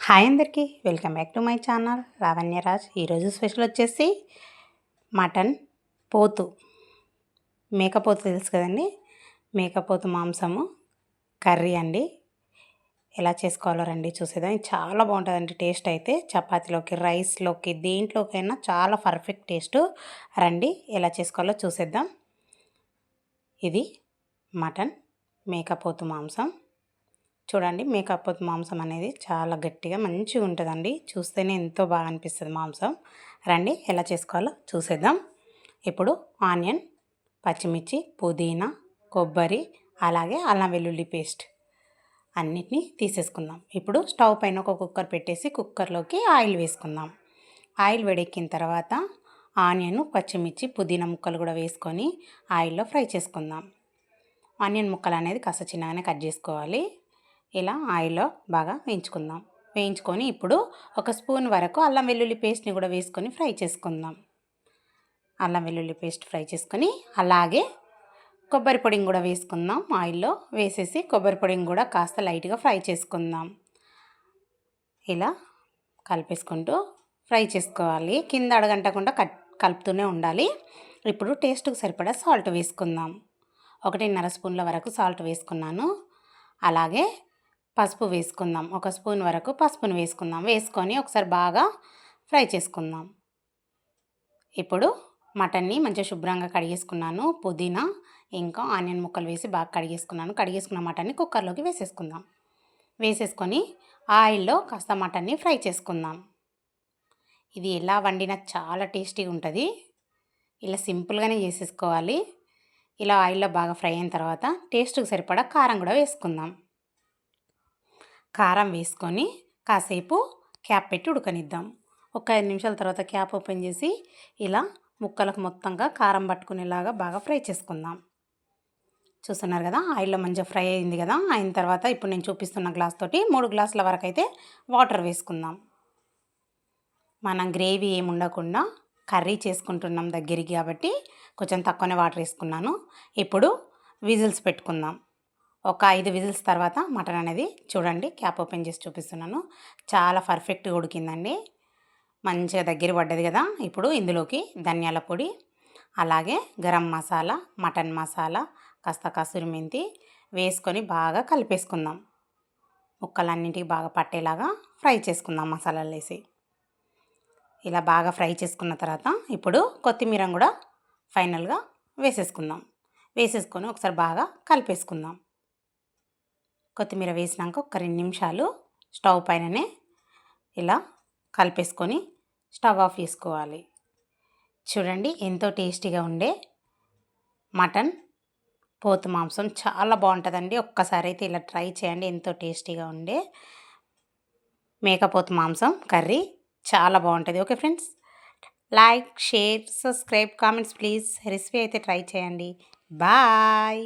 Hi అందరికీ welcome back to my channel Lavanyaraj. ఈరోజు special వచ్చేసి మటన్ పోతు, మేకపోతు తెలుసు కదండి, మేకపోతు మాంసము కర్రీ అండి. ఎలా చేసుకోవాలో రండి చూసేదాం. చాలా బాగుంటుందండి టేస్ట్ అయితే. చపాతీలోకి, రైస్లోకి, దేంట్లోకైనా చాలా పర్ఫెక్ట్ టేస్ట్. రండి ఎలా చేసుకోవాలో చూసేద్దాం. ఇది మటన్ మేకపోతు మాంసం. చూడండి, మేకపోతు మాంసం అనేది చాలా గట్టిగా మంచిగా ఉంటుందండి. చూస్తేనే ఎంతో బాగా అనిపిస్తుంది మాంసం. రండి ఎలా చేసుకోవాలో చూసేద్దాం. ఇప్పుడు ఆనియన్, పచ్చిమిర్చి, పుదీనా, కొబ్బరి, అలాగే అల్లం వెల్లుల్లి పేస్ట్ అన్నిటినీ తీసేసుకుందాం. ఇప్పుడు స్టవ్ పైన ఒక కుక్కర్ పెట్టేసి కుక్కర్లోకి ఆయిల్ వేసుకుందాం. ఆయిల్ వేడెక్కిన తర్వాత ఆనియన్, పచ్చిమిర్చి, పుదీనా ముక్కలు కూడా వేసుకొని ఆయిల్లో ఫ్రై చేసుకుందాం. ఆనియన్ ముక్కలు అనేది కాస్త చిన్నగానే కట్ చేసుకోవాలి. ఇలా ఆయిల్లో బాగా వేయించుకొని ఇప్పుడు ఒక స్పూన్ వరకు అల్లం వెల్లుల్లి పేస్ట్ని కూడా వేసుకొని ఫ్రై చేసుకుందాం. అల్లం వెల్లుల్లి పేస్ట్ ఫ్రై చేసుకొని అలాగే కొబ్బరి పొడిని కూడా వేసుకుందాం. ఆయిల్లో వేసేసి కొబ్బరి పొడిని కూడా కాస్త లైట్గా ఫ్రై చేసుకుందాం. ఇలా కలిపేసుకుంటూ ఫ్రై చేసుకోవాలి. కింద అడగంటకుండా కలుపుతూనే ఉండాలి. ఇప్పుడు టేస్ట్కి సరిపడా సాల్ట్ వేసుకుందాం. 1.5 స్పూన్ల వరకు సాల్ట్ వేసుకున్నాను. అలాగే పసుపు వేసుకుందాం. 1 స్పూన్ వరకు పసుపును వేసుకుందాం. వేసుకొని ఒకసారి బాగా ఫ్రై చేసుకుందాం. ఇప్పుడు మటన్ని మంచిగా శుభ్రంగా కడిగేసుకున్నాను. పుదీనా ఇంకా ఆనియన్ ముక్కలు వేసి బాగా కడిగేసుకున్నాను. కడిగేసుకున్న మటన్ని కుక్కర్లోకి వేసేసుకుందాం. వేసేసుకొని ఆయిల్లో కాస్త మటన్ని ఫ్రై చేసుకుందాం. ఇది ఎలా వండినా చాలా టేస్టీగా ఉంటుంది. ఇలా సింపుల్గానే చేసేసుకోవాలి. ఇలా ఆయిల్లో బాగా ఫ్రై అయిన తర్వాత టేస్ట్కి సరిపడా కారం కూడా వేసుకుందాం. కారం వేసుకొని కాసేపు క్యాప్ పెట్టి ఉడకనిద్దాం. ఒక 5 నిమిషాల తర్వాత క్యాప్ ఓపెన్ చేసి ఇలా ముక్కలకు మొత్తంగా కారం పట్టుకునేలాగా బాగా ఫ్రై చేసుకుందాం. చూస్తున్నారు కదా, ఆయిల్లో మంచిగా ఫ్రై అయింది కదా. అయిన తర్వాత ఇప్పుడు నేను చూపిస్తున్న గ్లాస్ తోటి 3 గ్లాసుల వరకు అయితే వాటర్ వేసుకుందాం. మనం గ్రేవీ ఏమి ఉండకుండా కర్రీ చేసుకుంటున్నాం దగ్గరికి కాబట్టి కొంచెం తక్కువనే వాటర్ వేసుకున్నాను. ఇప్పుడు విజిల్స్ పెట్టుకుందాం. ఒక 5 విజిల్స్ తర్వాత మటన్ అనేది చూడండి, క్యాప్ ఓపెన్ చేసి చూపిస్తున్నాను. చాలా పర్ఫెక్ట్గా ఉడికిందండి. మంచిగా దగ్గర పడ్డది కదా. ఇప్పుడు ఇందులోకి ధనియాల పొడి, అలాగే గరం మసాలా, మటన్ మసాలా, కాస్త కసూరి మెంతి వేసుకొని బాగా కలిపేసుకుందాం. ముక్కలన్నింటికి బాగా పట్టేలాగా ఫ్రై చేసుకుందాం మసాలాలు వేసి. ఇలా బాగా ఫ్రై చేసుకున్న తర్వాత ఇప్పుడు కొత్తిమీర కూడా ఫైనల్గా వేసేసుకుందాం. వేసేసుకొని ఒకసారి బాగా కలిపేసుకుందాం. కొత్తిమీర వేసినాక ఒక 2 నిమిషాలు స్టవ్ పైననే ఇలా కలిపేసుకొని స్టవ్ ఆఫ్ చేసుకోవాలి. చూడండి, ఎంతో టేస్టీగా ఉండే మటన్ పోతు మాంసం చాలా బాగుంటుందండి. ఒక్కసారి అయితే ఇలా ట్రై చేయండి. ఎంతో టేస్టీగా ఉండే మేకపోతు మాంసం కర్రీ చాలా బాగుంటుంది. Okay friends, like, share, subscribe, comments please. Recipe అయితే ట్రై చేయండి. బాయ్.